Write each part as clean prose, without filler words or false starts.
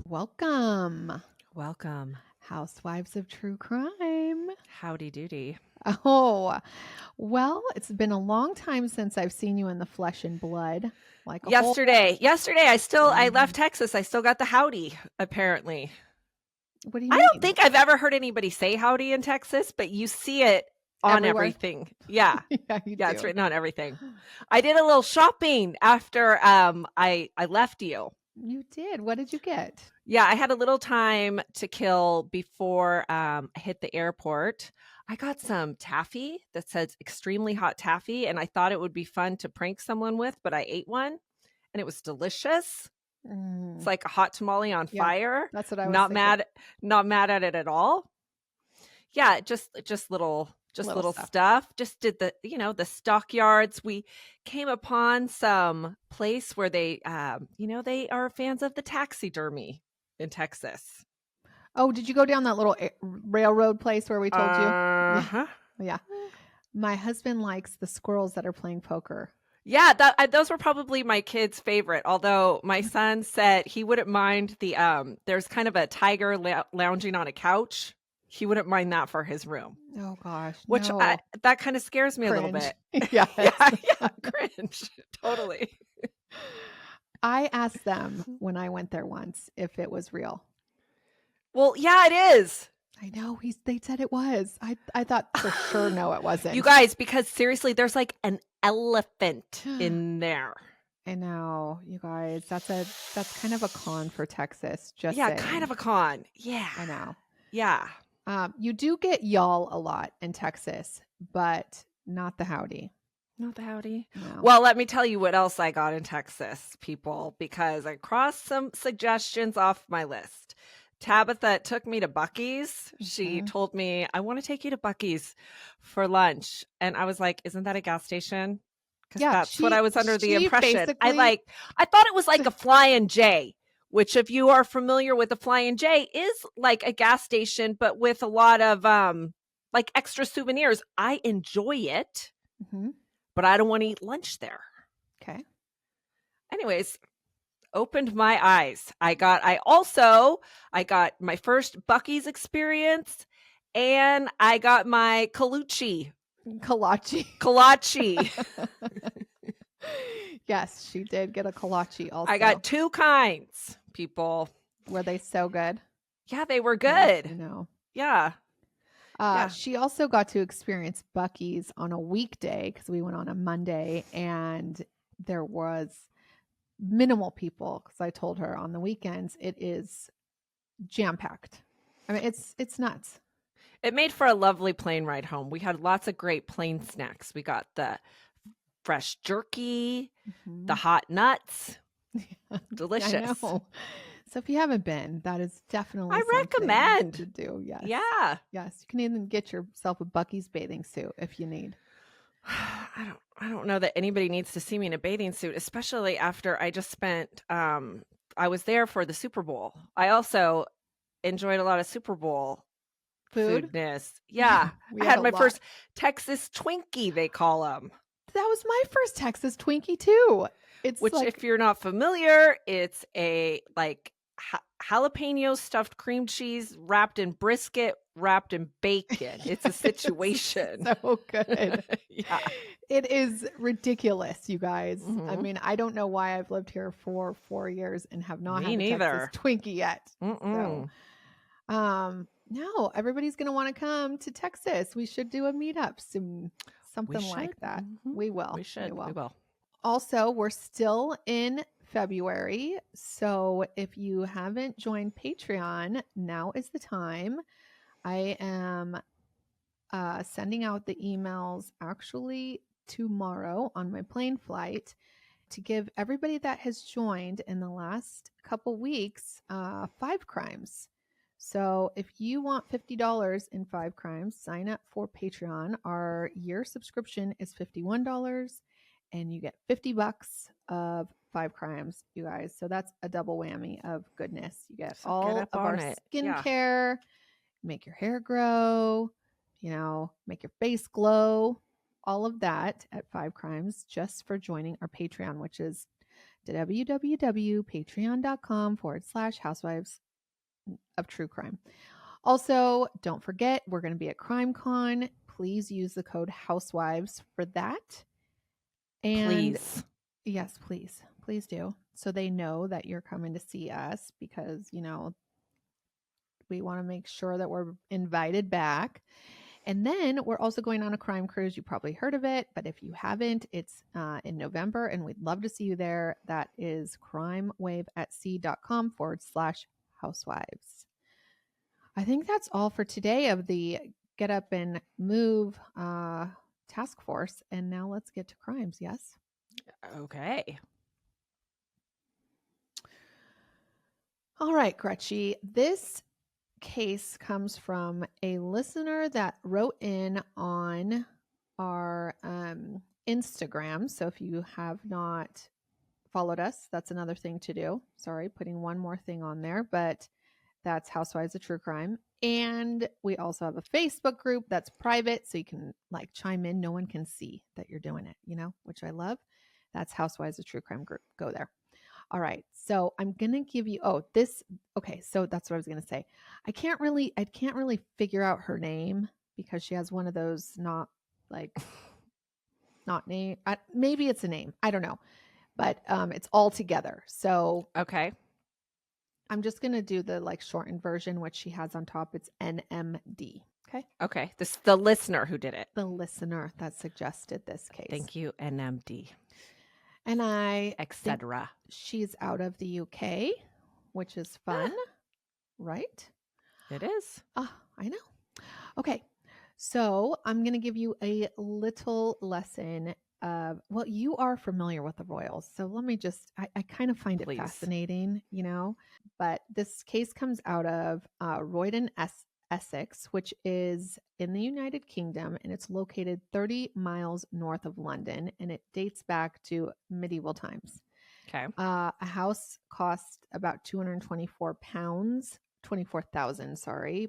Welcome, Welcome. Housewives of True Crime. Howdy doody. Oh, well, it's been a long time since I've seen you in the flesh and blood, like a whole. Yesterday, I Mm. left Texas. I still got the howdy, apparently. What do you I mean? don't think I've ever heard anybody say howdy in Texas, but you see it on Everywhere? everything. Yeah. Yeah, you Yeah, it's do. written on everything. I did a little shopping after I left you. You did. What did you get? Yeah, I had a little time to kill before I hit the airport. I got some taffy that says extremely hot taffy, and I thought it would be fun to prank someone with, but I ate one and it was delicious. It's like a hot tamale on Yeah, fire. that's what I was Not thinking. not mad at it at all. Yeah, just little Little stuff. Just did the stockyards. We came upon some place where they they are fans of the taxidermy in Texas. Oh, did you go down that little railroad place where we told you? Uh-huh. Yeah. My husband likes the squirrels that are playing poker. Yeah, those were probably my kids' favorite. Although my son said he wouldn't mind there's kind of a tiger lounging on a couch. He wouldn't mind that for his room. Oh gosh, Which no. that kind of scares me a little Cringe. bit. Yes. Yeah, cringe. Totally. I asked them when I went there once if it was real. Well, yeah, it is. I know they said it was. I thought for sure no, it wasn't. You guys, because seriously, there's like an elephant in there. I know, you guys. That's kind of a con for Texas. Just Yeah, saying. kind of a con. Yeah. I know. Yeah. You do get y'all a lot in Texas, but not the howdy. Not the howdy. No. Well, let me tell you what else I got in Texas, people, because I crossed some suggestions off my list. Tabitha took me to Buc-ee's. She told me, I want to take you to Buc-ee's for lunch. And I was like, isn't that a gas station? Because that's what I was under the impression. I thought it was like a Flying J, which if you are familiar with a Flying J is like a gas station, but with a lot of like extra souvenirs. I enjoy it, but I don't want to eat lunch there. Okay. Anyways, opened my eyes. I got my first Buc-ee's experience, and I got my kolache. Yes, she did get a kolache also. I got two kinds, people. Were they so good? Yeah, they were good. I know. Yeah. She also got to experience Buc-ee's on a weekday because we went on a Monday, and there was minimal people because I told her on the weekends it is jam-packed. I mean, it's nuts. It made for a lovely plane ride home. We had lots of great plane snacks. We got the fresh jerky, the hot nuts. Delicious. I know. So if you haven't been, that is definitely I recommend to do. Yes. Yeah. Yes. You can even get yourself a Buc-ee's bathing suit if you need. I don't know that anybody needs to see me in a bathing suit, especially after I just spent I was there for the Super Bowl. I also enjoyed a lot of Super Bowl foodness. Yeah. I had my first Texas Twinkie, they call them. That was my first Texas Twinkie too. Which if you're not familiar, it's a like jalapeno stuffed cream cheese wrapped in brisket, wrapped in bacon. It's a situation. So good. Yeah. It is ridiculous, you guys. I mean, I don't know why I've lived here for 4 years and have not had a Texas Twinkie yet. So, no, everybody's going to want to come to Texas. We should do a meetup soon. Something like that. We will. We should. We will. Also, we're still in February. So if you haven't joined Patreon, now is the time. I am sending out the emails actually tomorrow on my plane flight to give everybody that has joined in the last couple weeks 5 crimes. So if you want $50 in 5 crimes, sign up for Patreon. Our year subscription is $51. And you get $50 of 5 crimes, you guys. So that's a double whammy of goodness. You get all of our skincare, make your hair grow, make your face glow, all of that at 5 crimes just for joining our Patreon, which is www.patreon.com/Housewives of True Crime. Also, don't forget, we're going to be at CrimeCon. Please use the code Housewives for that. And Please. yes, please. Please do. So they know that you're coming to see us because, we want to make sure that we're invited back. And then we're also going on a crime cruise. You probably heard of it, but if you haven't, it's in November and we'd love to see you there. That is crimewaveatsea.com/housewives. I think that's all for today of the Get Up and Move task force. And now let's get to crimes. Yes? Okay. All right, Gretchen. This case comes from a listener that wrote in on our Instagram. So if you have not followed us, that's another thing to do. Sorry, putting one more thing on there, but that's Housewives of True Crime. And we also have a Facebook group that's private, so you can like chime in. No one can see that you're doing it, which I love. That's Housewives of True Crime group. Go there. All right. So I'm going to give you, okay. So that's what I was going to say. I can't really figure out her name because she has one of those not name. Maybe it's a name. I don't know, but it's all together. So okay. I'm just going to do the shortened version, which she has on top. It's NMD. Okay. Okay. This is the listener who did it. The listener that suggested this case. Thank you, NMD. And etc. She's out of the UK, which is fun, right? It is. I know. Okay. So I'm going to give you a little lesson of, you are familiar with the Royals. So let me I kind of find it fascinating, but this case comes out of Roydon, Essex, which is in the United Kingdom, and it's located 30 miles north of London, and it dates back to medieval times. Okay. A house cost about 24,000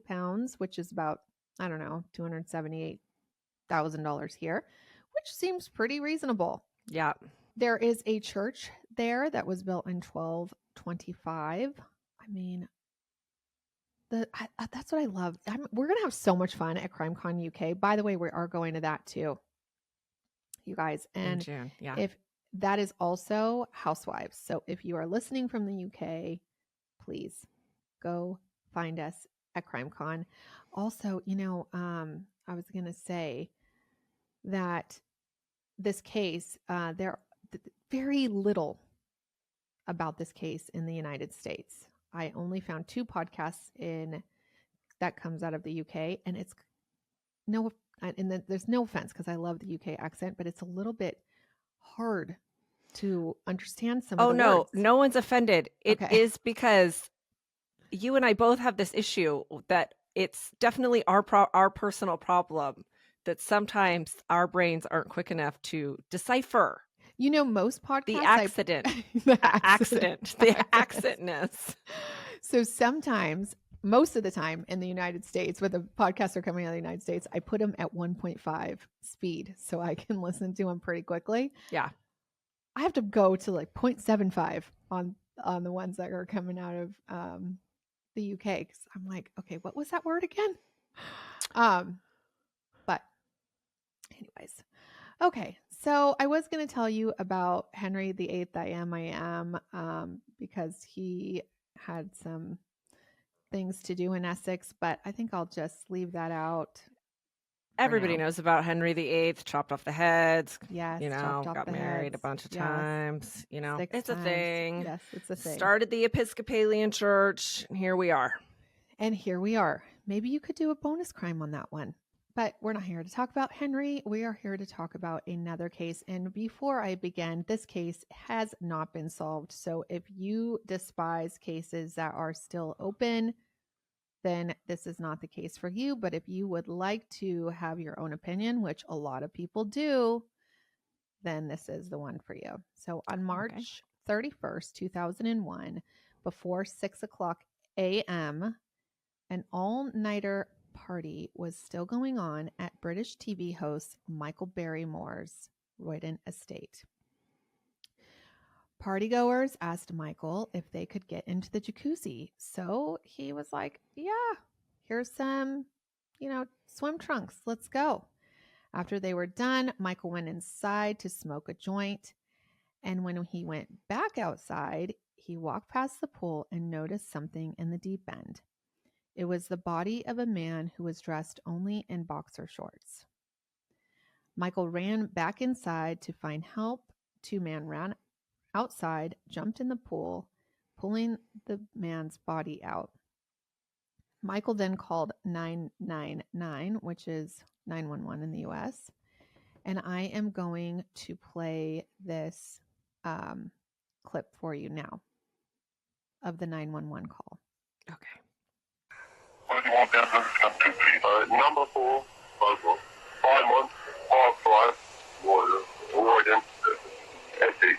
pounds, which is about, I don't know, $278,000 here, which seems pretty reasonable. Yeah. There is a church there that was built in 1225. I mean, that's what I love. We're going to have so much fun at CrimeCon UK. By the way, we are going to that too, you guys. And in June. Yeah. If that is also Housewives. So if you are listening from the UK, please go find us at CrimeCon. Also, I was going to say that this case, there very little about this case in the United States. I only found 2 podcasts that comes out of the UK, and it's there's no offense because I love the UK accent, but it's a little bit hard to understand some of the words. No one's offended. It is because you and I both have this issue that it's definitely our personal problem that sometimes our brains aren't quick enough to decipher. Most podcasts... The accident. The accentness. So sometimes, most of the time in the United States, when the podcasts are coming out of the United States, I put them at 1.5 speed so I can listen to them pretty quickly. Yeah. I have to go to 0.75 on the ones that are coming out of the UK because I'm like, okay, what was that word again? But anyways, okay. So I was going to tell you about Henry VIII. I am because he had some things to do in Essex, but I think I'll just leave that out. Everybody knows about Henry VIII, chopped off the heads. Yes, got married a bunch of times. 6 it's times. A thing. Yes, it's a thing. Started the Episcopalian Church, and here we are. Maybe you could do a bonus crime on that one. But we're not here to talk about Henry. We are here to talk about another case. And before I begin, this case has not been solved. So if you despise cases that are still open, then this is not the case for you. But if you would like to have your own opinion, which a lot of people do, then this is the one for you. So on March 31st, 2001, before 6:00 a.m., an all-nighter party was still going on at British TV host Michael Barrymore's Roydon estate. Partygoers asked Michael if they could get into the jacuzzi. So he was like, yeah, here's some, swim trunks. Let's go. After they were done, Michael went inside to smoke a joint. And when he went back outside, he walked past the pool and noticed something in the deep end. It was the body of a man who was dressed only in boxer shorts. Michael ran back inside to find help. Two men ran outside, jumped in the pool, pulling the man's body out. Michael then called 999, which is 911 in the US. And I am going to play this clip for you now of the 911 call. Okay. What do you want that to be? Number 4, 5155, Royden, Essex.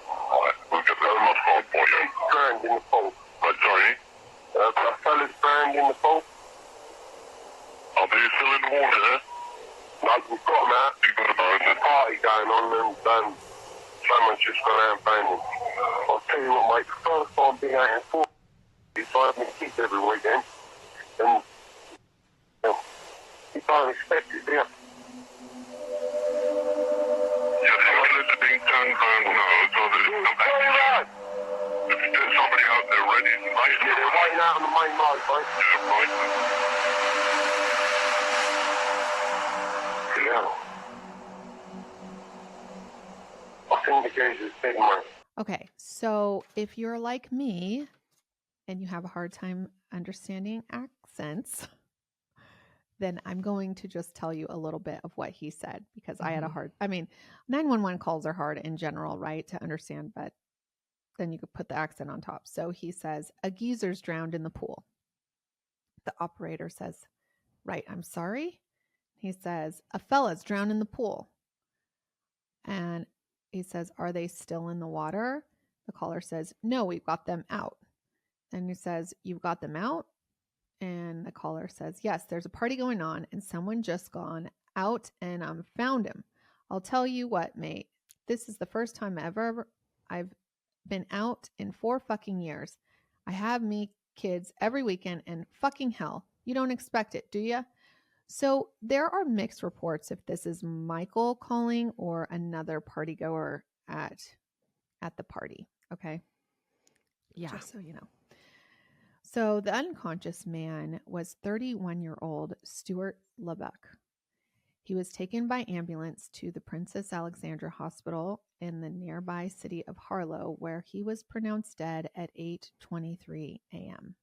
Alright, we'll get that on my phone for you. Burned in the pool. Sorry? A fella's burned in the pool. Are they still in the water there? No, we've got them out. You've got them out. There's a party going on and someone's just gone out and banged them. I'll tell you what, mate, the first time being out in 4, it's like me kids every weekend. And you don't expect it, do you? Yeah, the toilets are being turned around now, so there's somebody out there ready. Yeah, they're waiting out on the main road, mate. Yeah, right. Yeah. I think the case is big, mate. Okay, so if you're like me and you have a hard time understanding accents, then I'm going to just tell you a little bit of what he said because I had 911 calls are hard in general, right, to understand, but then you could put the accent on top. So he says, a geezer's drowned in the pool. The operator says, right, I'm sorry. He says, a fella's drowned in the pool. And he says, are they still in the water? The caller says, no, we've got them out. And he says, you've got them out? And the caller says, yes, there's a party going on and someone just gone out and found him. I'll tell you what, mate, this is the first time ever I've been out in 4 fucking years. I have me kids every weekend and fucking hell, you don't expect it, do you? So there are mixed reports if this is Michael calling or another party goer at the party. Okay. Yeah. Just so you know. So the unconscious man was 31-year-old Stuart Lubbock. He was taken by ambulance to the Princess Alexandra Hospital in the nearby city of Harlow, where he was pronounced dead at 8:23 a.m.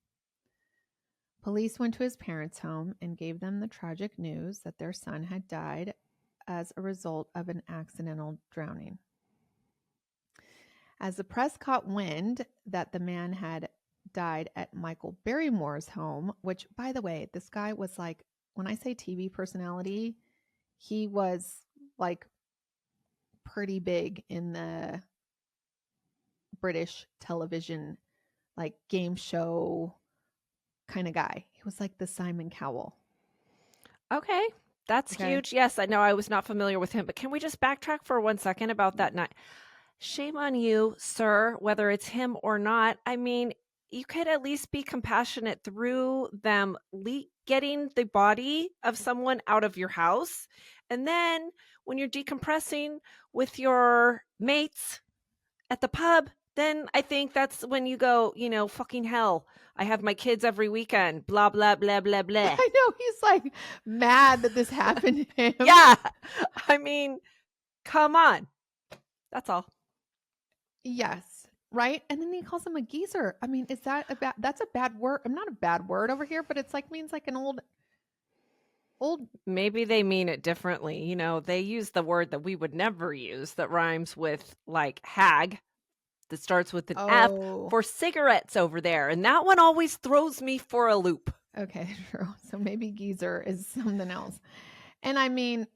Police went to his parents' home and gave them the tragic news that their son had died as a result of an accidental drowning. As the press caught wind that the man had died at Michael Barrymore's home, which, by the way, this guy was like, when I say TV personality, he was like pretty big in the British television, like game show kind of guy. He was like the Simon Cowell. Okay. That's huge. Yes, I know I was not familiar with him, but can we just backtrack for 1 second about that night? Shame on you, sir, whether it's him or not. I mean, you could at least be compassionate through them getting the body of someone out of your house. And then when you're decompressing with your mates at the pub, then I think that's when you go, fucking hell. I have my kids every weekend, blah, blah, blah, blah, blah. I know, he's like mad that this happened to him. Yeah. I mean, come on. That's all. Yes. Right. And then he calls him a geezer. I mean, is that that's a bad word? I'm not a bad word over here, but it's like means like an old. Maybe they mean it differently. They use the word that we would never use that rhymes with like hag that starts with an F for cigarettes over there. And that one always throws me for a loop. Okay, true. So maybe geezer is something else. And I mean,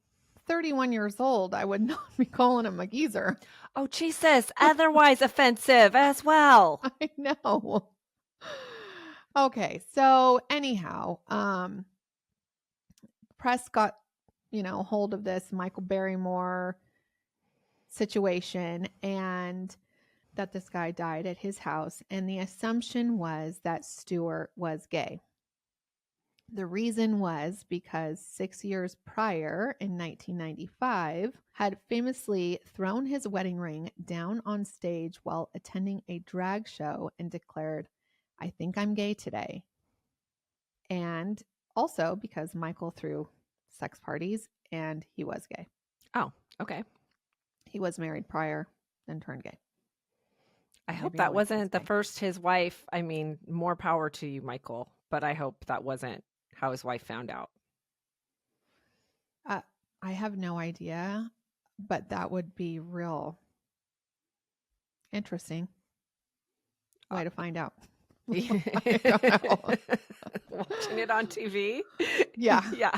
31 years old, I would not be calling him a geezer. Oh, Jesus. Otherwise offensive as well. I know. Okay. So anyhow, press got, hold of this Michael Barrymore situation, and that this guy died at his house, and the assumption was that Stuart was gay. The reason was because 6 years prior, in 1995, had famously thrown his wedding ring down on stage while attending a drag show and declared, "I think I'm gay today." And also because Michael threw sex parties and he was gay. Oh, okay. He was married prior, then turned gay. I hope Maybe that always was wasn't the gay. first his wife. I mean, more power to you, Michael. But I hope that wasn't how his wife found out. I have no idea, but that would be real interesting way to find out. I don't know. Watching it on TV. Yeah. Yeah.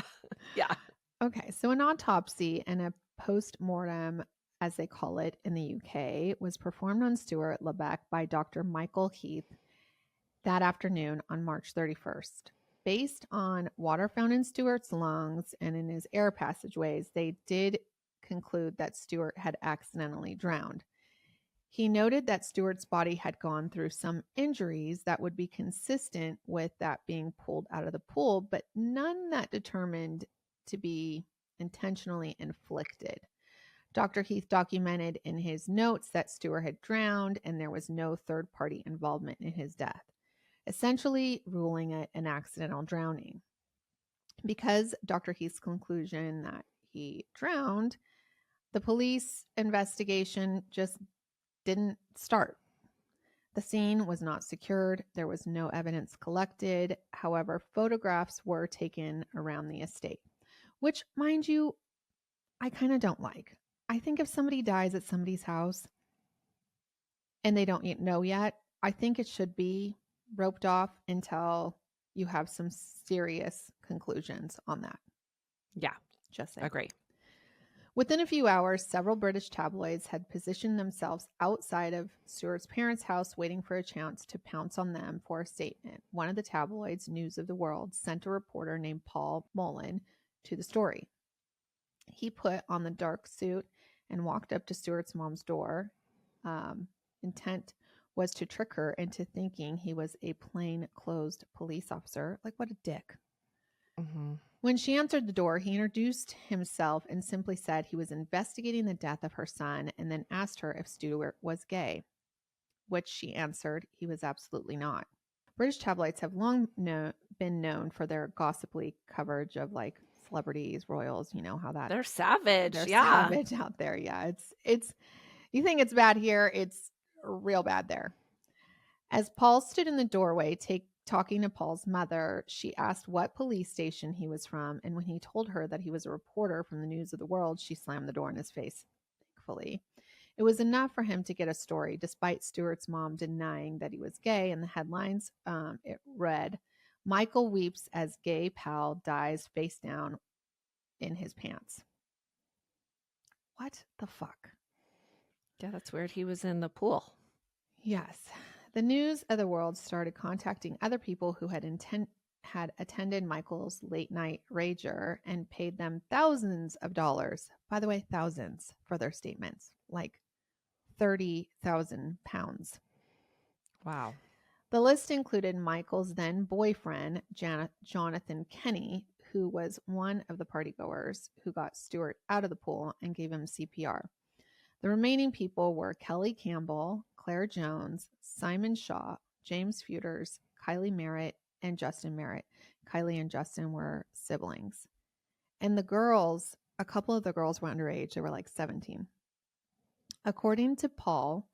Yeah. Okay, so an autopsy and a post-mortem, as they call it in the UK, was performed on Stuart Lubbock by Dr. Michael Heath that afternoon on March 31st. Based on water found in Stuart's lungs and in his air passageways, they did conclude that Stuart had accidentally drowned. He noted that Stuart's body had gone through some injuries that would be consistent with that being pulled out of the pool, but none that determined to be intentionally inflicted. Dr. Heath documented in his notes that Stuart had drowned and there was no third-party involvement in his death, essentially ruling it an accidental drowning. Because Dr. Heath's conclusion that he drowned, the police investigation just didn't start. The scene was not secured. There was no evidence collected. However, photographs were taken around the estate, which, mind you, I kind of don't like. I think if somebody dies at somebody's house and they don't know yet, I think it should be roped off until you have some serious conclusions on that. Yeah. Just saying. Agree. Within a few hours, several British tabloids had positioned themselves outside of Stuart's parents' house, waiting for a chance to pounce on them for a statement. One of the tabloids, News of the World, sent a reporter named Paul Mullen to the story. He put on the dark suit and walked up to Stuart's mom's door. Intent was to trick her into thinking he was a plain-clothes police officer. Like, what a dick. Mm-hmm. When she answered the door, he introduced himself and simply said he was investigating the death of her son, and then asked her if Stuart was gay, which she answered he was absolutely not. British tabloids have long been known for their gossipy coverage of like celebrities, royals. You know how that They're savage. they're Yeah. savage out there. Yeah, it's you think it's bad here, it's real bad there. As Paul stood in the doorway, talking to Paul's mother, she asked what police station he was from, and when he told her that he was a reporter from the News of the World, she slammed the door in his face, thankfully. It was enough for him to get a story, despite Stuart's mom denying that he was gay. In the headlines, it read, "Michael weeps as gay pal dies face down in his pants." What the fuck? Yeah, that's weird. He was in the pool. Yes. The News of the World started contacting other people who had attended Michael's late night rager and paid them thousands of dollars. By the way, thousands for their statements, like 30,000 pounds. Wow. The list included Michael's then boyfriend, Jonathan Kenny, who was one of the partygoers who got Stuart out of the pool and gave him CPR. The remaining people were Kelly Campbell, Claire Jones, Simon Shaw, James Feuders, Kylie Merritt, and Justin Merritt. Kylie and Justin were siblings. And the girls, a couple of the girls were underage. They were like 17. According to Paul,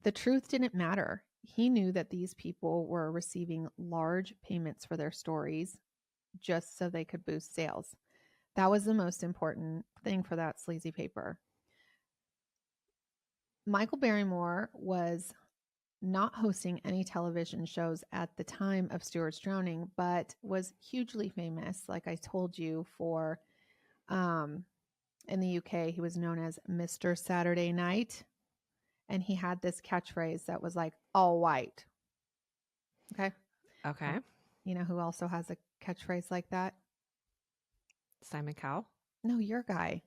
the truth didn't matter. He knew that these people were receiving large payments for their stories just so they could boost sales. That was the most important thing for that sleazy paper. Michael Barrymore was not hosting any television shows at the time of Stuart's drowning, but was hugely famous, like I told you, for in the UK, he was known as Mr. Saturday Night. And he had this catchphrase that was like, all white. Okay. Okay. You know who also has a catchphrase like that? Simon Cowell. No, your guy.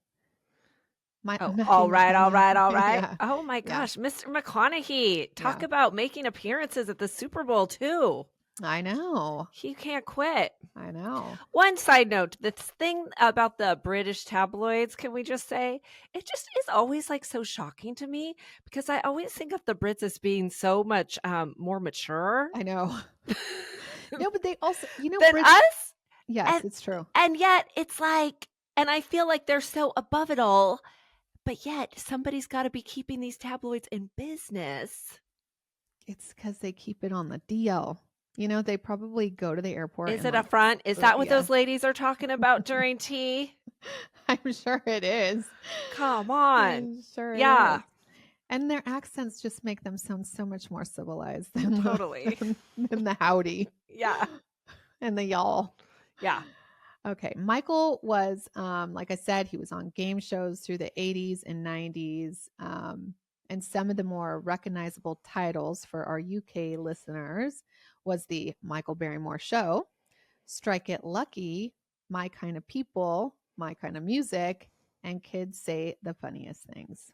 Oh, Matthew all right, all right, all McConaughey. right. Yeah. Oh my Yeah. gosh, Mr. McConaughey. Talk Yeah. about making appearances at the Super Bowl too. I know. He can't quit. I know. One side note, this thing about the British tabloids, can we just say, it just is always like so shocking to me because I always think of the Brits as being so much more mature I know. No, but they also, than Brits. us. Yes, And it's true. and yet it's like, and I feel like they're so above it all, but yet somebody's got to be keeping these tabloids in business. It's because they keep it on the DL. They probably go to the airport Is and it a front? Is that what yeah. those ladies are talking about during tea? I'm sure it is. Come on. I'm sure it Yeah. is. And their accents just make them sound so much more civilized than Totally. than the howdy Yeah. and the y'all. Yeah. Okay. Michael was, like I said, he was on game shows through the 80s and 90s. And some of the more recognizable titles for our UK listeners was the Michael Barrymore Show, Strike It Lucky, My Kind of People, My Kind of Music, and Kids Say the Funniest Things.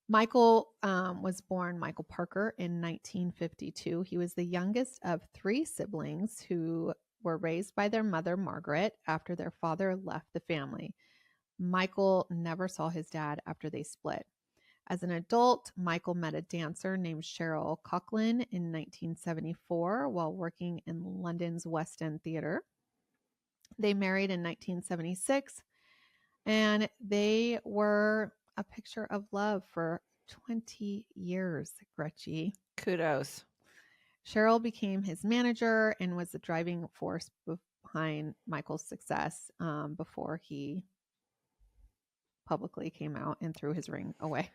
Michael was born Michael Parker in 1952. He was the youngest of 3 siblings who were raised by their mother, Margaret, after their father left the family. Michael never saw his dad after they split. As an adult, Michael met a dancer named Cheryl Coughlin in 1974 while working in London's West End Theatre. They married in 1976, and they were a picture of love for 20 years, Gretchen. Kudos. Cheryl became his manager and was the driving force behind Michael's success before he publicly came out and threw his ring away.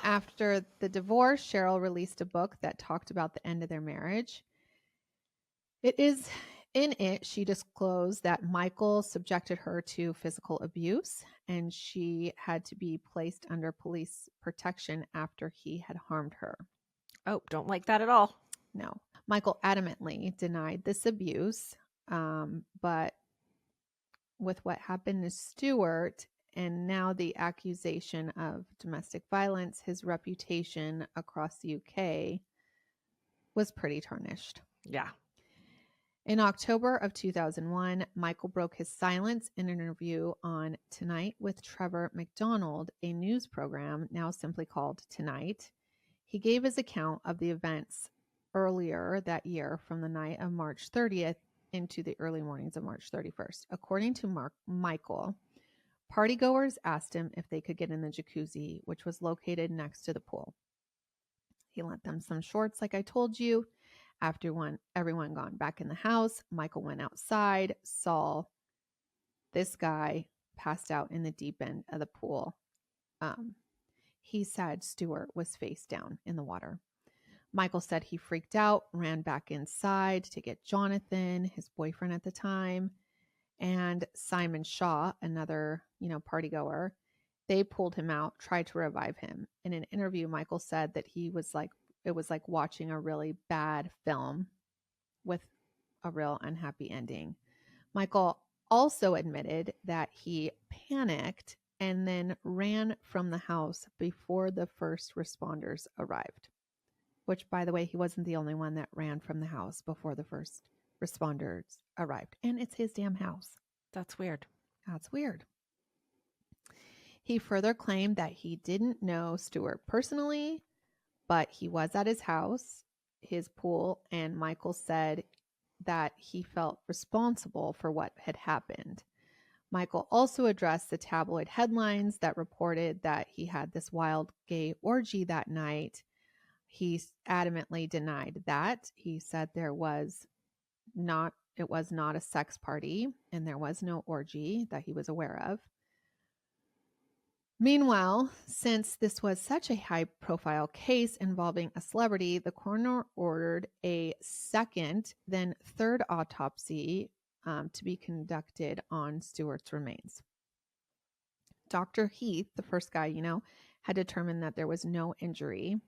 After the divorce, Cheryl released a book that talked about the end of their marriage. In it, she disclosed that Michael subjected her to physical abuse and she had to be placed under police protection after he had harmed her. Oh, don't like that at all. No. Michael adamantly denied this abuse, but with what happened to Stuart and now the accusation of domestic violence, his reputation across the UK was pretty tarnished. Yeah. In October of 2001, Michael broke his silence in an interview on Tonight with Trevor McDonald, a news program now simply called Tonight. He gave his account of the events earlier that year from the night of March 30th into the early mornings of March 31st. According to Michael, partygoers asked him if they could get in the jacuzzi, which was located next to the pool. He lent them some shorts, like I told you. After everyone gone back in the house, Michael went outside, saw this guy passed out in the deep end of the pool. He said Stuart was face down in the water. Michael said he freaked out, ran back inside to get Jonathan, his boyfriend at the time, and Simon Shaw, another, partygoer. They pulled him out, tried to revive him. In an interview, Michael said that it was like watching a really bad film with a real unhappy ending. Michael also admitted that he panicked and then ran from the house before the first responders arrived. Which, by the way, he wasn't the only one that ran from the house before the first responders arrived. And it's his damn house. That's weird. That's weird. He further claimed that he didn't know Stuart personally, but he was at his house, his pool, and Michael said that he felt responsible for what had happened. Michael also addressed the tabloid headlines that reported that he had this wild gay orgy that night. He adamantly denied that. He said it was not a sex party and there was no orgy that he was aware of. Meanwhile, since this was such a high-profile case involving a celebrity, the coroner ordered a second, then third autopsy to be conducted on Stuart's remains. Dr. Heath, the first guy, had determined that there was no injury,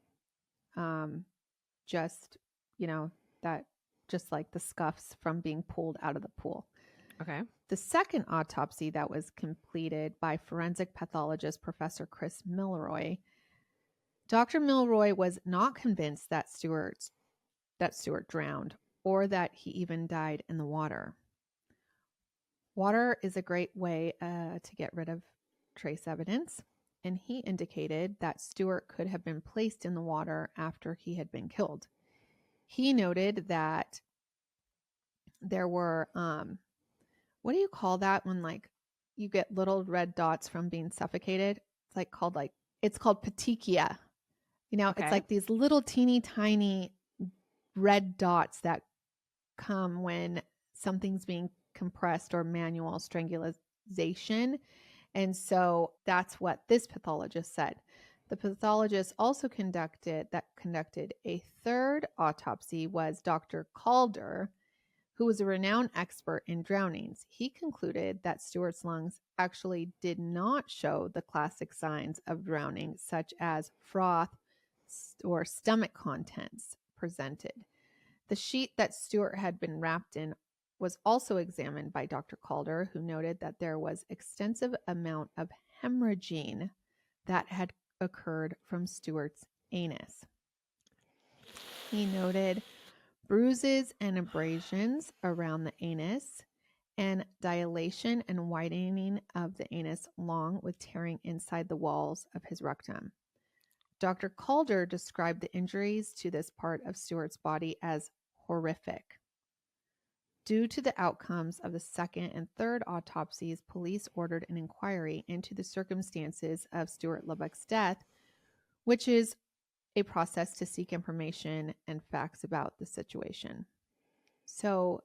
just like the scuffs from being pulled out of the pool. Okay. The second autopsy that was completed by forensic pathologist Professor Chris Milroy, Dr. Milroy was not convinced that Stuart drowned or that he even died in the water. Water is a great way to get rid of trace evidence, and he indicated that Stuart could have been placed in the water after he had been killed. He noted that there were, what do you call that when like you get little red dots from being suffocated? It's called petechia. It's Okay. like these little teeny tiny red dots that come when something's being compressed or manual strangulation. And so that's what this pathologist said. The pathologist also conducted a third autopsy was Dr. Calder, who was a renowned expert in drownings. He concluded that Stuart's lungs actually did not show the classic signs of drowning, such as froth or stomach contents presented. The sheet that Stuart had been wrapped in was also examined by Dr. Calder, who noted that there was extensive amount of hemorrhaging that had occurred from Stuart's anus. He noted bruises and abrasions around the anus and dilation and widening of the anus along with tearing inside the walls of his rectum. Dr. Calder described the injuries to this part of Stuart's body as horrific. Due to the outcomes of the second and third autopsies, police ordered an inquiry into the circumstances of Stuart Lubbock's death, which is a process to seek information and facts about the situation. So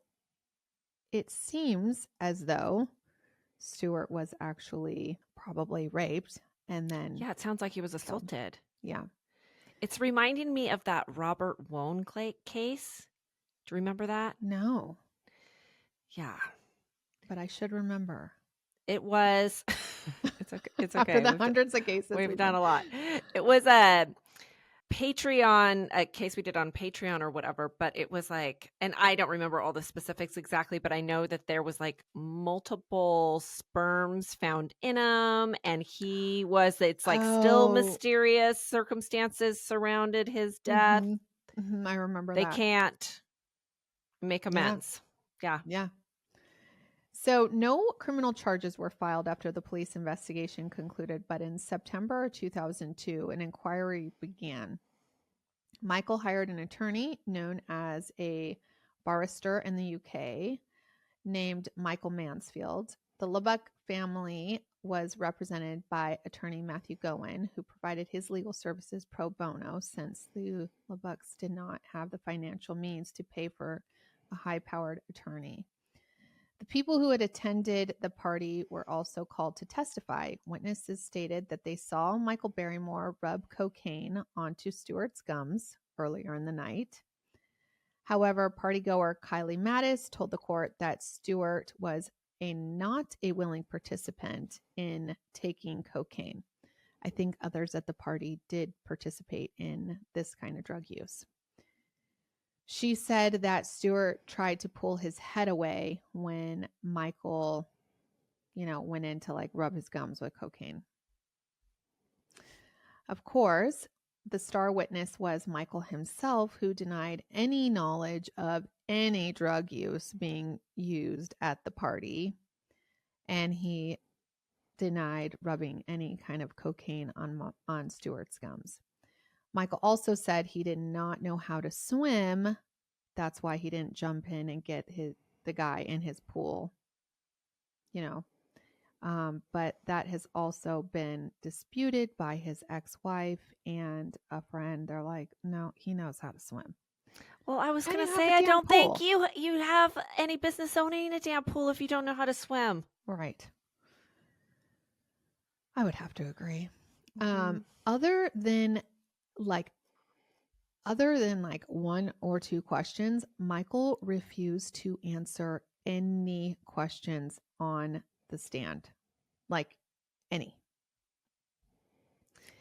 it seems as though Stuart was actually probably raped and then... Yeah, it sounds like he was assaulted. Yeah. It's reminding me of that Robert Wone case. Do you remember that? No. Yeah. But I should remember. It was... It's okay. It's okay. After the hundreds of cases. We've done a lot. It was a Patreon, a case we did on Patreon or whatever, but it was like, and I don't remember all the specifics exactly, but I know that there was like multiple sperms found in him, and it's like still mysterious circumstances surrounded his death. Mm-hmm. Mm-hmm. I remember they that. Can't make amends. Yeah. So no criminal charges were filed after the police investigation concluded, but in September 2002, an inquiry began. Michael hired an attorney known as a barrister in the UK named Michael Mansfield. The Lubbock family was represented by attorney Matthew Gowen, who provided his legal services pro bono since the Lubbocks did not have the financial means to pay for a high-powered attorney. The people who had attended the party were also called to testify. Witnesses stated that they saw Michael Barrymore rub cocaine onto Stuart's gums earlier in the night. However, partygoer Kylie Mattis told the court that Stuart was not a willing participant in taking cocaine. I think others at the party did participate in this kind of drug use. She said that Stuart tried to pull his head away when Michael, went in to like rub his gums with cocaine. Of course, the star witness was Michael himself, who denied any knowledge of any drug use being used at the party. And he denied rubbing any kind of cocaine on Stuart's gums. Michael also said he did not know how to swim. That's why he didn't jump in and get the guy in his pool. But that has also been disputed by his ex-wife and a friend. They're like, no, he knows how to swim. Well, I was going to say, I don't think you have any business owning a damn pool if you don't know how to swim. Right. I would have to agree. Mm-hmm. Other than one or two questions, Michael refused to answer any questions on the stand. Like any.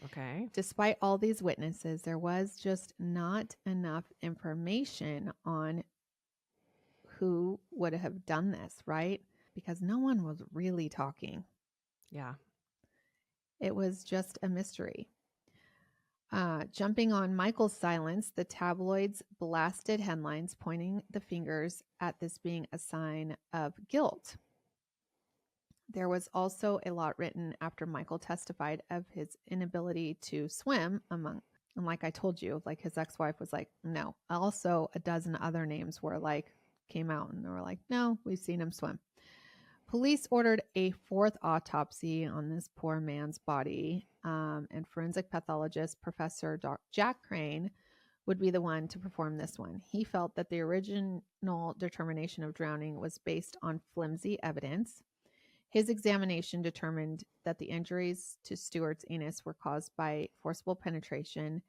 Okay. Despite all these witnesses, there was just not enough information on who would have done this, right? because no one was really talking. Yeah. It was just a mystery. Jumping on Michael's silence, the tabloids blasted headlines pointing the fingers at this being a sign of guilt. There was also a lot written after Michael testified of his inability to swim and like I told you, like his ex-wife was like, no. Also, a dozen other names were like, came out and they were like, no, we've seen him swim. Police ordered a fourth autopsy on this poor man's body, and forensic pathologist Professor Jack Crane would be the one to perform this one. He felt that the original determination of drowning was based on flimsy evidence. His examination determined that the injuries to Stuart's anus were caused by forcible penetration,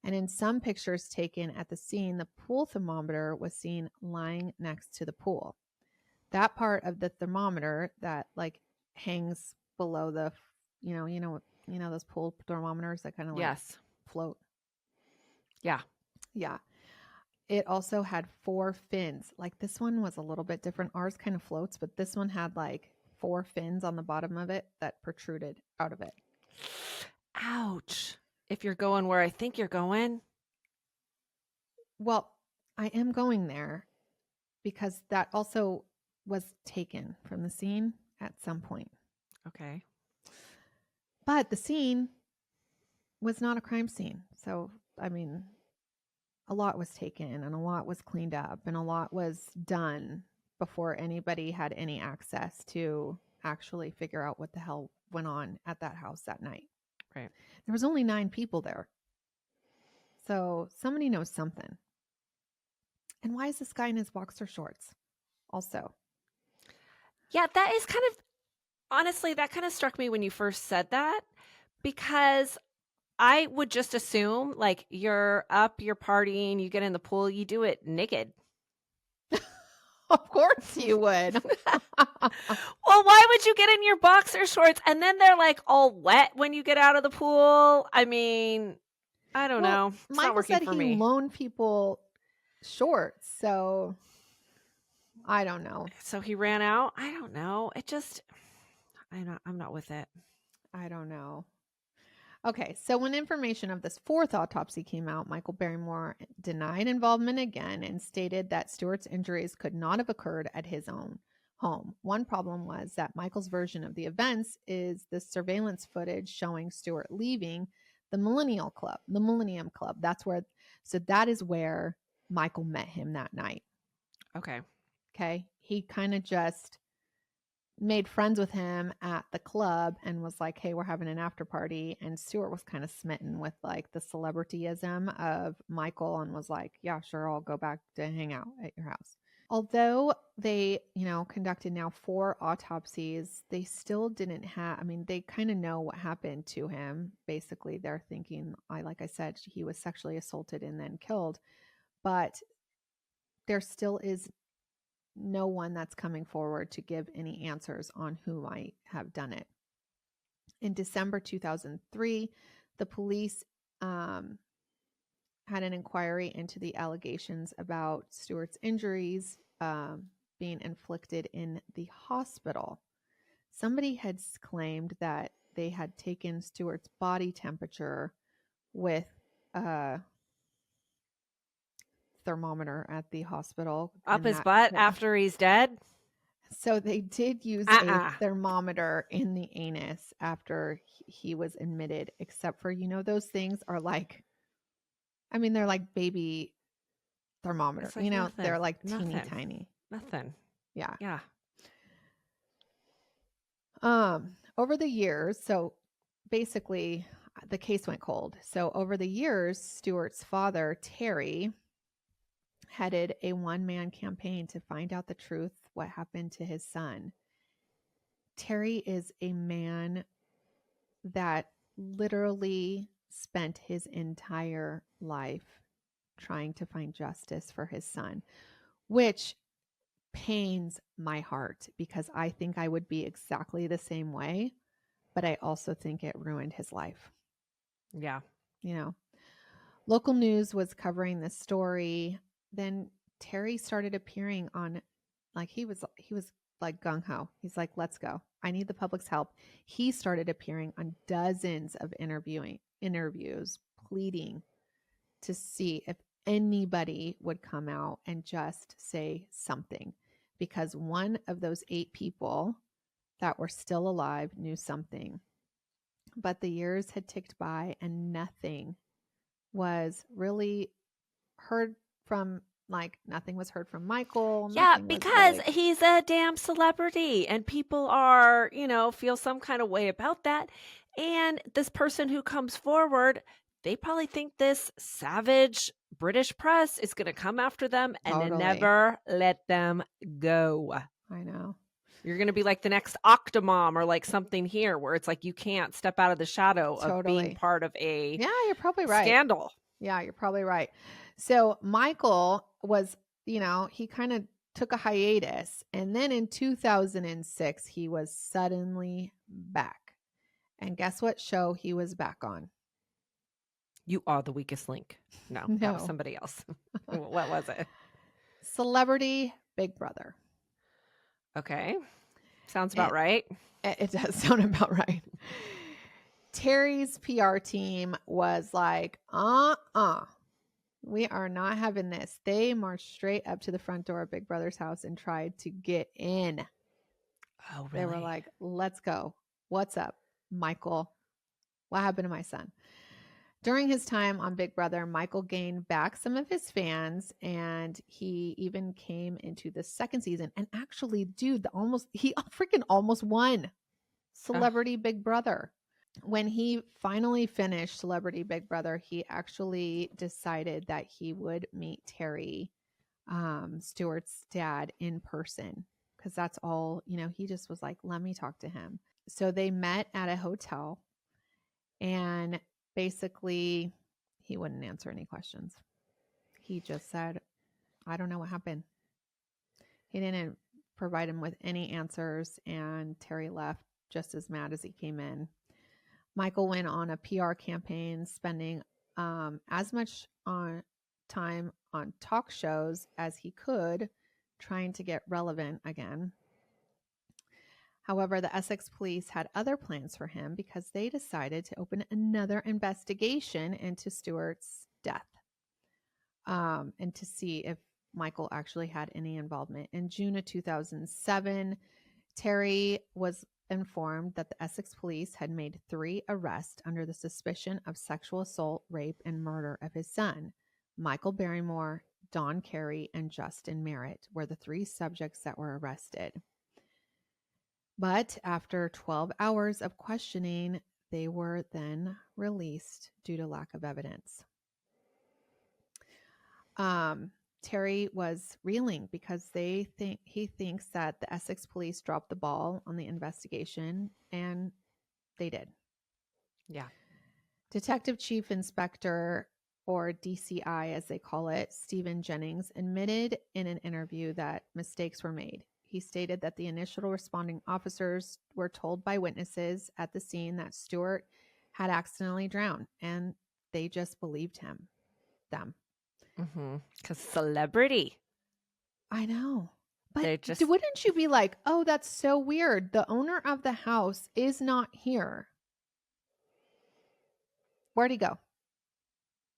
and in some pictures taken at the scene, the pool thermometer was seen lying next to the pool. That part of the thermometer that like hangs below the, you know those pool thermometers that kind of like Yes. float. Yeah. Yeah. It also had 4 fins. Like this one was a little bit different. Ours kind of floats, but this one had like 4 fins on the bottom of it that protruded out of it. Ouch. If you're going where I think you're going. Well, I am going there because that also was taken from the scene at some point. Okay. But the scene was not a crime scene. So, I mean, a lot was taken and a lot was cleaned up and a lot was done before anybody had any access to actually figure out what the hell went on at that house that night. Right. There was only 9 people there. So somebody knows something. And why is this guy in his boxer shorts also? Yeah, that is kind of, honestly, that kind of struck me when you first said that, because I would just assume like you're up, you're partying, you get in the pool, you do it naked. Of course you would. Well, why would you get in your boxer shorts and then they're like all wet when you get out of the pool? I mean, I don't know. It's Michael not working said for he me. loaned people shorts, so I don't know. So he ran out. I don't know. It just, I'm not with it. I don't know. Okay, so when information of this 4th autopsy came out, Michael Barrymore denied involvement again and stated that Stuart's injuries could not have occurred at his own home. One problem was that Michael's version of the events is the surveillance footage showing Stuart leaving the Millennium Club. That is where Michael met him that night. Okay. Okay. He kind of just made friends with him at the club and was like, hey, we're having an after party. And Stuart was kind of smitten with like the celebrityism of Michael and was like, yeah, sure, I'll go back to hang out at your house. Although they, conducted now 4 autopsies, they still didn't have, they kind of know what happened to him. Basically, they're thinking, like I said, he was sexually assaulted and then killed. But there still is no one that's coming forward to give any answers on who might have done it. In December 2003, the police had an inquiry into the allegations about Stuart's injuries being inflicted in the hospital. Somebody had claimed that they had taken Stuart's body temperature with a thermometer at the hospital. Up his butt after he's dead? So they did use a thermometer in the anus after he was admitted, except for, those things are like, they're like baby thermometers. Like nothing. They're like teeny tiny. Nothing. Yeah. Yeah. Over the years, so basically the case went cold. So over the years, Stuart's father, Terry, headed a one-man campaign to find out the truth, what happened to his son. Terry is a man that literally spent his entire life trying to find justice for his son, which pains my heart because I think I would be exactly the same way, but I also think it ruined his life. Yeah. Local news was covering this story. Then Terry started appearing on, like he was like gung-ho. He's like, let's go. I need the public's help. He started appearing on dozens of interviews, pleading to see if anybody would come out and just say something, because one of those 8 people that were still alive knew something. But the years had ticked by and nothing was really heard from, like, nothing was heard from Michael. Yeah, Nothing was because really, he's a damn celebrity and people are, feel some kind of way about that. And this person who comes forward, they probably think this savage British press is going to come after them and Totally. never let them go. I know. You're going to be like the next Octomom or like something here where it's like you can't step out of the shadow of being Totally. part of a Yeah, you're probably right. scandal. Yeah, you're probably right. So Michael was, he kind of took a hiatus. And then in 2006, he was suddenly back. And guess what show he was back on? You are the weakest link. No, that was No. somebody else. What was it? Celebrity Big Brother. Okay. Sounds about right. It does sound about right. Terry's PR team was like, we are not having this. They marched straight up to the front door of Big Brother's house and tried to get in. Oh, really? They were like, let's go. What's up, Michael? What happened to my son? During his time on Big Brother, Michael gained back some of his fans, and he even came into the second season. And actually, dude, he freaking almost won Celebrity Big Brother. When he finally finished Celebrity Big Brother, he actually decided that he would meet Terry, Stuart's dad, in person, because that's all, he just was like, let me talk to him. So they met at a hotel, and basically he wouldn't answer any questions. He just said, I don't know what happened. He didn't provide him with any answers, and Terry left just as mad as he came in. Michael went on a PR campaign, spending as much time on talk shows as he could, trying to get relevant again. However, the Essex police had other plans for him because they decided to open another investigation into Stuart's death, and to see if Michael actually had any involvement. In June of 2007, Terry was informed that the Essex police had made 3 arrests under the suspicion of sexual assault, rape, and murder of his son. Michael Barrymore, Don Carey, and Justin Merritt were the 3 subjects that were arrested. But after 12 hours of questioning, they were then released due to lack of evidence. Terry was reeling because he thinks that the Essex police dropped the ball on the investigation, and they did. Yeah. Detective Chief Inspector, or DCI as they call it, Stephen Jennings, admitted in an interview that mistakes were made. He stated that the initial responding officers were told by witnesses at the scene that Stuart had accidentally drowned, and they just believed them. Because celebrity. I know. But Just... wouldn't you be like, oh, that's so weird. The owner of the house is not here. Where'd he go?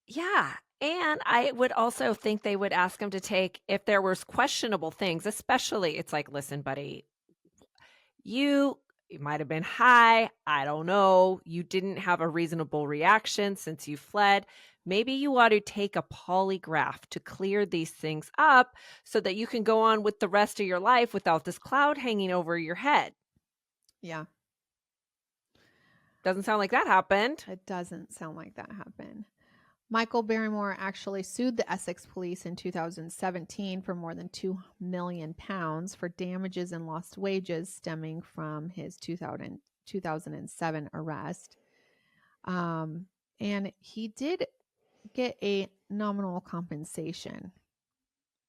Yeah. And I would also think they would ask him to take, if there was questionable things, especially, it's like, listen, buddy, you might have been high. I don't know. You didn't have a reasonable reaction since you fled. Maybe you ought to take a polygraph to clear these things up so that you can go on with the rest of your life without this cloud hanging over your head. Yeah. Doesn't sound like that happened. It doesn't sound like that happened. Michael Barrymore actually sued the Essex police in 2017 for more than £2 million for damages and lost wages stemming from his 2007 arrest. And he did get a nominal compensation,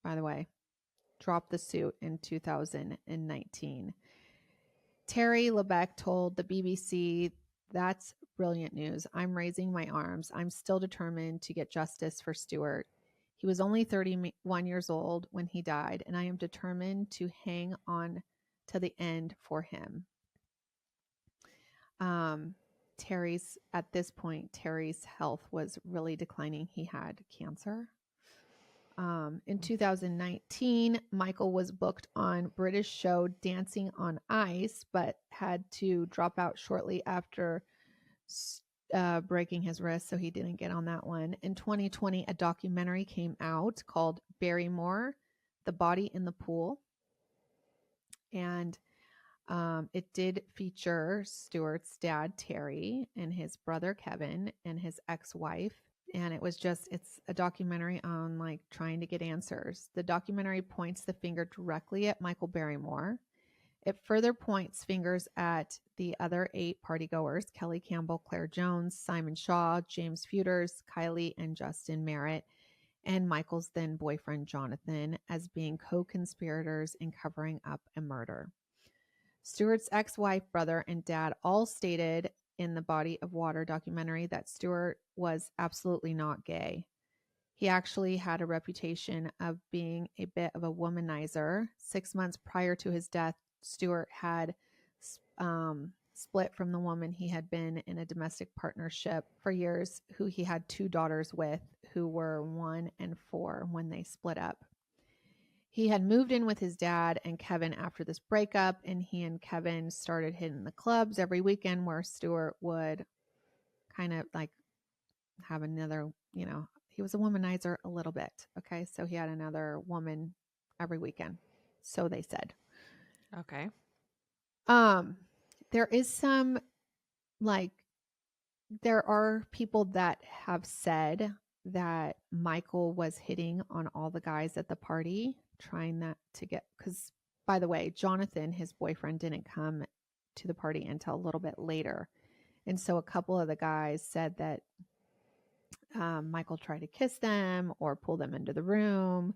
by the way. Dropped the suit in 2019. Terry Lubbock told the BBC, "That's brilliant news. I'm raising my arms. I'm still determined to get justice for Stuart. He was only 31 years old when he died, and I am determined to hang on to the end for him. At this point, Terry's health was really declining. He had cancer. In 2019, Michael was booked on British show Dancing on Ice, but had to drop out shortly after breaking his wrist, so he didn't get on that one. In 2020, a documentary came out called Barrymore, The Body in the Pool. And it did feature Stuart's dad, Terry, and his brother, Kevin, and his ex-wife. And it's a documentary on like trying to get answers. The documentary points the finger directly at Michael Barrymore. It further points fingers at the other 8 partygoers: Kelly Campbell, Claire Jones, Simon Shaw, James Feuders, Kylie, and Justin Merritt, and Michael's then boyfriend, Jonathan, as being co-conspirators in covering up a murder. Stuart's ex-wife, brother, and dad all stated in the Body of Water documentary that Stuart was absolutely not gay. He actually had a reputation of being a bit of a womanizer. 6 months prior to his death, Stuart had split from the woman he had been in a domestic partnership for years, who he had 2 daughters with, who were 1 and 4 when they split up. He had moved in with his dad and Kevin after this breakup, and he and Kevin started hitting the clubs every weekend, where Stuart would kind of like have another, he was a womanizer a little bit. Okay. So he had another woman every weekend. So they said. Okay. There is some, there are people that have said that Michael was hitting on all the guys at the party, trying that to get, because by the way, Jonathan, his boyfriend, didn't come to the party until a little bit later. And so a couple of the guys said that Michael tried to kiss them or pull them into the room.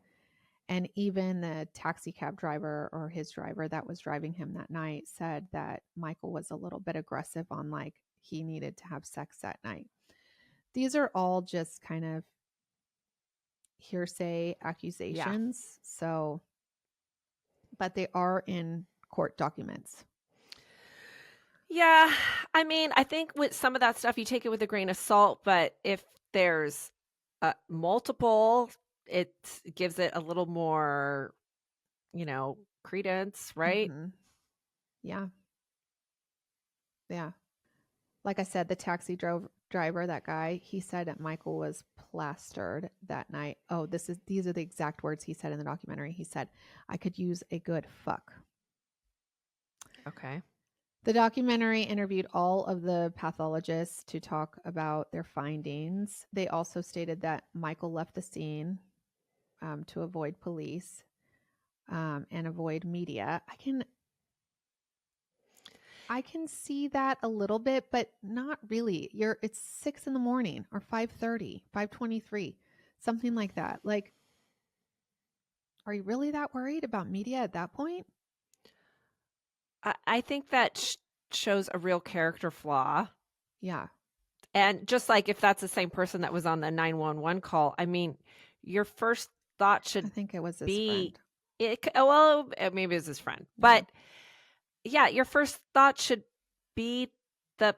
And even the taxi cab driver, or his driver that was driving him that night, said that Michael was a little bit aggressive on like he needed to have sex that night. These are all just kind of hearsay accusations. Yeah. So, but they are in court documents. Yeah. I mean, I think with some of that stuff, you take it with a grain of salt, but if there's multiple, it gives it a little more, credence, right? Mm-hmm. Yeah. Yeah. Like I said, the taxi driver, that guy, he said that Michael was plastered that night. Oh, these are the exact words he said in the documentary. He said, "I could use a good fuck." Okay. The documentary interviewed all of the pathologists to talk about their findings. They also stated that Michael left the scene to avoid police and avoid media. I can see that a little bit, but not really. It's 6 a.m. or 5:30, 5:23, something like that. Like, are you really that worried about media at that point? I think that shows a real character flaw. Yeah. And just like if that's the same person that was on the 911 call, I mean, your first thought should I think it was his friend. Maybe it was his friend. Yeah. But yeah, your first thought should be the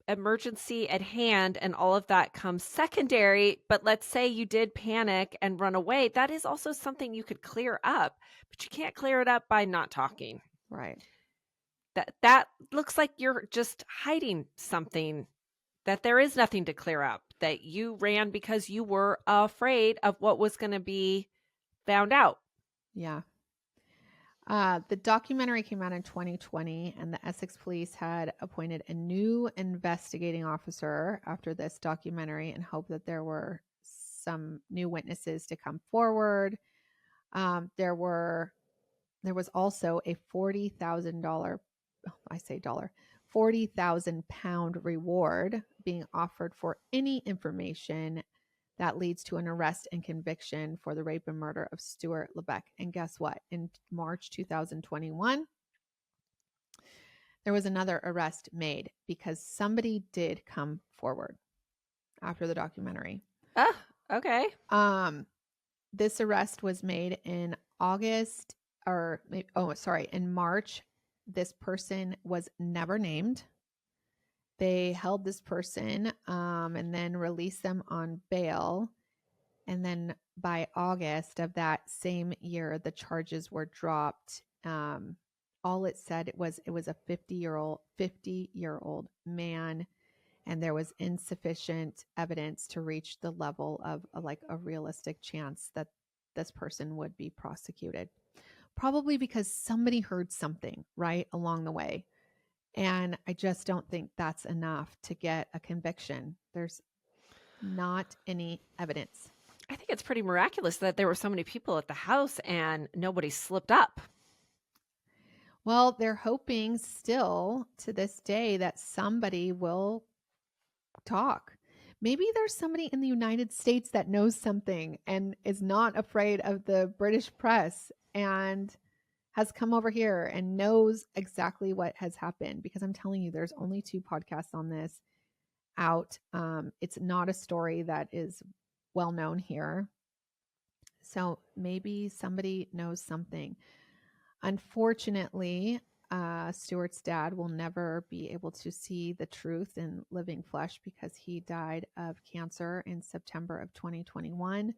emergency at hand, and all of that comes secondary. But let's say you did panic and run away. That is also something you could clear up, but you can't clear it up by not talking. Right. That looks like you're just hiding something, that there is nothing to clear up, that you ran because you were afraid of what was going to be found out. Yeah. The documentary came out in 2020, and the Essex police had appointed a new investigating officer after this documentary and hoped that there were some new witnesses to come forward. There was also a $40,000, I say dollar, 40,000 pound reward being offered for any information that leads to an arrest and conviction for the rape and murder of Stuart Lubbock. And guess what? In March 2021, there was another arrest made because somebody did come forward after the documentary. Ah, okay. This arrest was made in in March This person was never named. They held this person and then released them on bail. And then by August of that same year, the charges were dropped. All it said it was a 50-year-old man, and there was insufficient evidence to reach the level of a realistic chance that this person would be prosecuted. Probably because somebody heard something right along the way. And I just don't think that's enough to get a conviction. There's not any evidence. I think it's pretty miraculous that there were so many people at the house and nobody slipped up. Well, they're hoping still to this day that somebody will talk. Maybe there's somebody in the United States that knows something and is not afraid of the British press and has come over here and knows exactly what has happened, because I'm telling you, there's only 2 podcasts on this out. It's not a story that is well known here. So maybe somebody knows something. Unfortunately, Stuart's dad will never be able to see the truth in living flesh because he died of cancer in September of 2021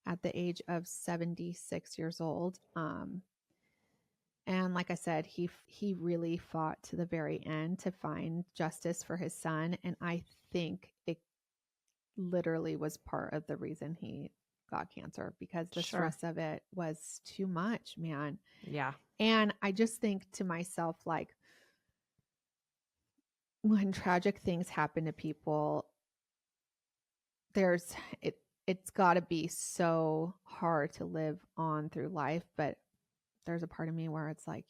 at the age of 76 years old. And like I said, he really fought to the very end to find justice for his son. And I think it literally was part of the reason he got cancer, because the stress of it was too much, man. Yeah. And I just think to myself, like, when tragic things happen to people, it's got to be so hard to live on through life. But there's a part of me where it's like,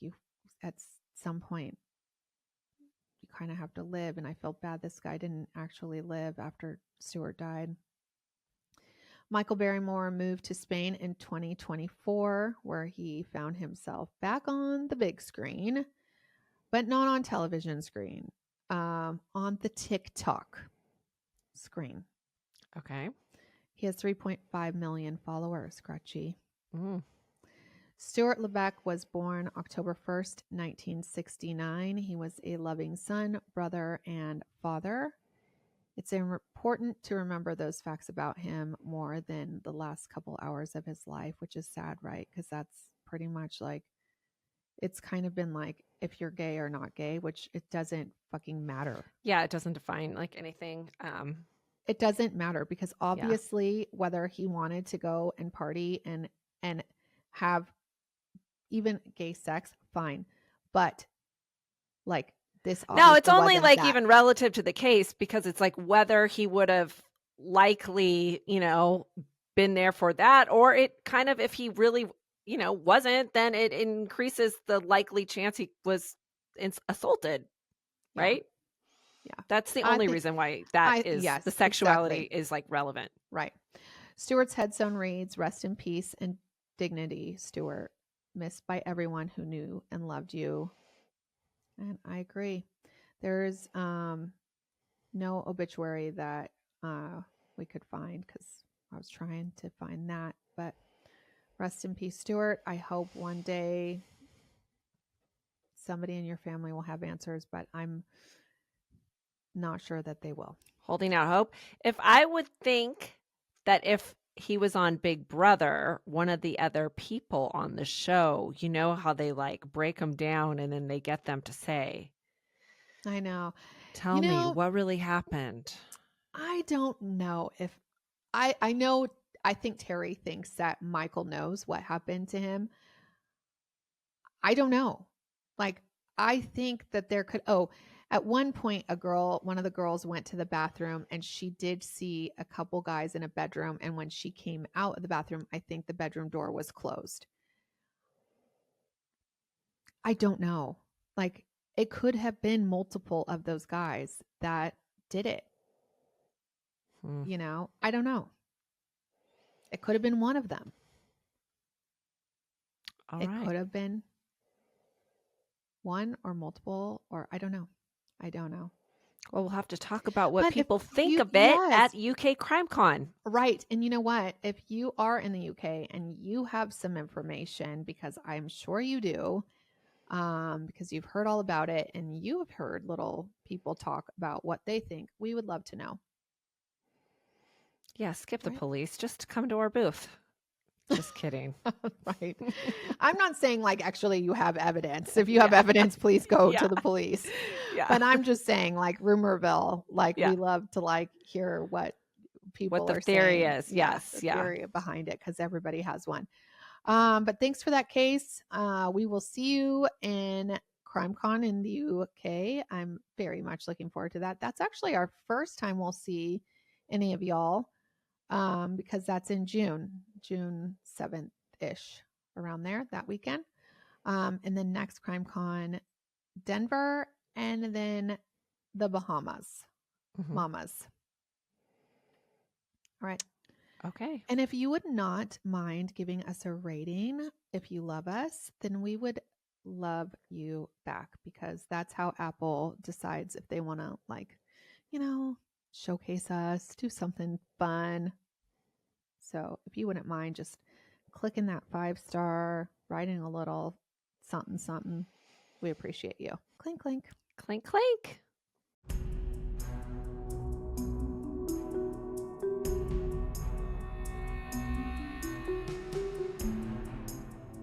at some point, you kind of have to live. And I felt bad this guy didn't actually live after Stuart died. Michael Barrymore moved to Spain in 2024, where he found himself back on the big screen, but not on television screen, on the TikTok screen. Okay. He has 3.5 million followers, Gretchy. Mm. Stuart Lubbock was born October 1st, 1969. He was a loving son, brother, and father. It's important to remember those facts about him more than the last couple hours of his life, which is sad, right? Because that's pretty much like, it's kind of been like, if you're gay or not gay, which it doesn't fucking matter. Yeah, it doesn't define like anything. It doesn't matter, because obviously whether he wanted to go and party and have even gay sex, fine. But like, this no, it's only like that. even relative to the case, because it's like whether he would have likely, been there for that, or it kind of, if he really, wasn't, then it increases the likely chance he was assaulted, right? Yeah. That's the only reason why the sexuality is like relevant. Right. Stuart's headstone reads, "Rest in peace and dignity, Stuart. Missed by everyone who knew and loved you." And I agree. There's no obituary that we could find, because I was trying to find that. But rest in peace, Stuart. I hope one day somebody in your family will have answers, but I'm not sure that they will. Holding out hope. If I would think that if he was on Big Brother, one of the other people on the show, you know how they like break them down and then they get them to say, I know. Tell me what really happened. I don't know if I know. I think Terry thinks that Michael knows what happened to him. I don't know. Like, I think that there could, at one point, one of the girls went to the bathroom and she did see a couple guys in a bedroom. And when she came out of the bathroom, I think the bedroom door was closed. I don't know. Like, it could have been multiple of those guys that did it. I don't know. It could have been one of them. It could have been one or multiple, or I don't know. Well, we'll have to talk about what people think of it at UK Crime Con. Right. And you know what? If you are in the UK and you have some information, because I'm sure you do, because you've heard all about it and you have heard little people talk about what they think. We would love to know. Yeah, skip the Right. police. Just come to our booth. Just kidding. Right. I'm not saying like actually you have evidence. If you have evidence, please go to the police. Yeah. But I'm just saying like Rumorville, like Yeah. we love to like hear what people the are theory saying. is. Yes. The Yeah. theory behind it, because everybody has one. But thanks for that case. We will see you in CrimeCon in the UK. I'm very much looking forward to that. That's actually our first time we'll see any of y'all, because that's in June 7th ish, around there, that weekend. And then next CrimeCon, Denver, and then the Bahamas. Mhm. Mamas. All right. Okay. And if you would not mind giving us a rating, if you love us, then we would love you back, because that's how Apple decides if they want to, like, showcase us, do something fun. So if you wouldn't mind just clicking that 5-star, writing a little something, we appreciate you. Clink, clink. Clink, clink.